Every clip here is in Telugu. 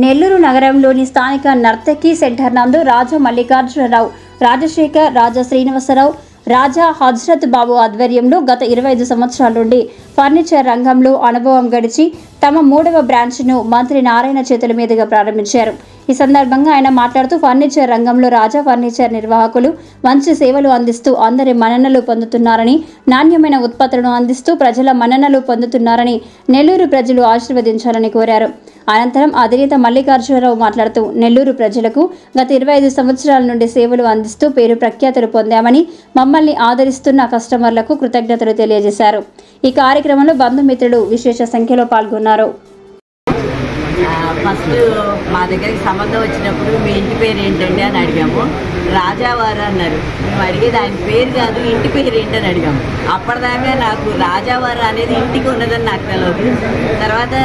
నెల్లూరు నగరంలోని స్థానిక నర్తకి సెంటర్ నందు రాజా మల్లికార్జునరావు, రాజశేఖర్, రాజా శ్రీనివాసరావు, రాజా హజ్రత్ బాబు ఆధ్వర్యంలో గత 25 సంవత్సరాల నుండి ఫర్నిచర్ రంగంలో అనుభవం గడిచి తమ 3వ బ్రాంచ్ను మంత్రి నారాయణ చేతుల మీదుగా ప్రారంభించారు. ఈ సందర్భంగా ఆయన మాట్లాడుతూ ఫర్నిచర్ రంగంలో రాజా ఫర్నిచర్ నిర్వాహకులు మంచి సేవలు అందిస్తూ అందరి మన్ననలు పొందుతున్నారని, నాణ్యమైన ఉత్పత్తులను అందిస్తూ ప్రజల మన్ననలు పొందుతున్నారని నెల్లూరు ప్రజలు ఆశీర్వదించాలని కోరారు. అనంతరం అధినేత మల్లికార్జునరావు మాట్లాడుతూ నెల్లూరు ప్రజలకు గత 25 సంవత్సరాల నుండి సేవలు అందిస్తూ పేరు ప్రఖ్యాతులు పొందామని, మమ్మల్ని ఆదరిస్తున్న కస్టమర్లకు కృతజ్ఞతలు తెలియజేశారు. ఈ కార్యక్రమంలో బంధుమిత్రులు విశేష సంఖ్యలో పాల్గొన్నారు. ఫస్ట్ మా దగ్గరికి సంబంధం వచ్చినప్పుడు మీ ఇంటి పేరు ఏంటండి అని అడిగాము. రాజావారు అన్నారు. మేము అడిగేది ఆయన పేరు కాదు, ఇంటి పేరు ఏంటని అడిగాము. అప్పటిదాకా నాకు రాజావారు అనేది ఇంటికి ఉన్నదని నాకు తెలియదు. తర్వాత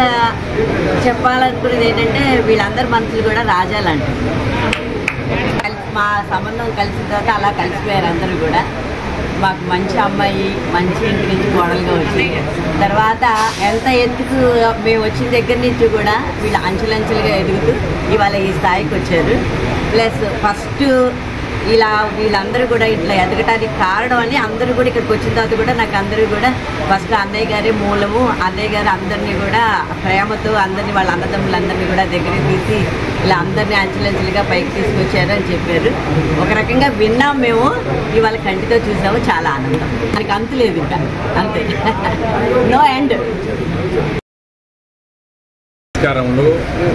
చెప్పాలనుకునేది ఏంటంటే వీళ్ళందరి మనుషులు కూడా రాజాలు అంటారు. మా సంబంధం కలిసిన తర్వాత అలా కలిసిపోయారు అందరూ కూడా. మాకు మంచి అమ్మాయి, మంచి ఇంటి నుంచి కోడలుగా వచ్చింది. తర్వాత ఎంత ఎత్తుకు మేము వచ్చిన దగ్గర నుంచి కూడా వీళ్ళు అంచెలంచెలుగా ఎదుగుతూ ఇవాళ ఈ స్థాయికి వచ్చారు. ప్లస్ ఫస్ట్ ఇలా వీళ్ళందరూ కూడా ఇట్లా ఎదగటానికి కారణం అని అందరూ కూడా ఇక్కడికి వచ్చిన తర్వాత కూడా నాకు అందరూ కూడా ఫస్ట్ అన్నయ్య గారే మూలము, అన్నయ్య గారు అందరినీ కూడా ప్రేమతో అందరినీ వాళ్ళ అన్నదమ్ములందరినీ కూడా దగ్గరికి తీసి ఇలా అందరినీ అంచెలంచెలుగా పైకి తీసుకొచ్చారు అని చెప్పారు. ఒక రకంగా విన్నాం మేము, ఇవాళ కంటితో చూసాము. చాలా ఆనందం. మనకి అంతు లేదు ఇంకా, అంతే, నో ఎండ్. నమస్కారములు,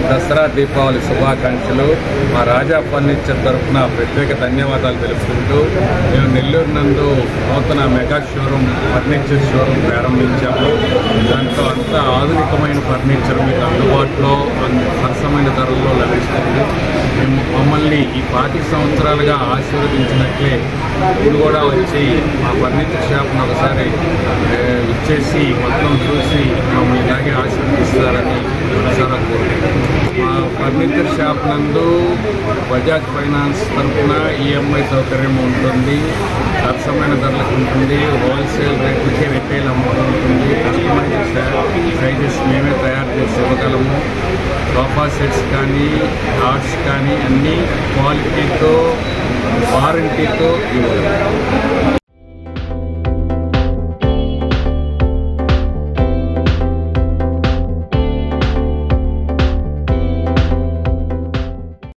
దసరా దీపావళి శుభాకాంక్షలు. మా రాజా ఫర్నిచర్ తరఫున ప్రత్యేక ధన్యవాదాలు తెలుపుకుంటూ మేము నెల్లూరు నందు నూతన మెగా షోరూమ్, ఫర్నిచర్ షోరూమ్ ప్రారంభించాము. దాంట్లో అంతా ఆధునికమైన ఫర్నిచర్ మీకు అందుబాటులో సరసమైన ధరల్లో లభిస్తుంది. మమ్మల్ని ఈ 40 సంవత్సరాలుగా ఆశీర్వదించినట్లే ఇప్పుడు కూడా వచ్చి మా ఫర్నిచర్ షాప్ను ఒకసారి ఇచ్చేసి మొత్తం చూసి మమ్మల్ని ఇలాగే ఆశీర్వదిస్తారని మా ఫర్నిచర్ షాప్ నందు బజాజ్ ఫైనాన్స్ తరఫున ఈఎంఐ సౌకర్యం ఉంటుంది. సరసమైన ధరలకు ఉంటుంది. హోల్సేల్ రేట్లకి రిటైల్ అమౌంట్ ఉంటుంది. కస్టమైజ్ సైజెస్ మేమే తయారు చేసి ఇవ్వగలము. సోఫా సెట్స్ కానీ, ఆర్ట్స్ కానీ అన్నీ క్వాలిటీతో, వారంటీతో ఇవ్వగలము.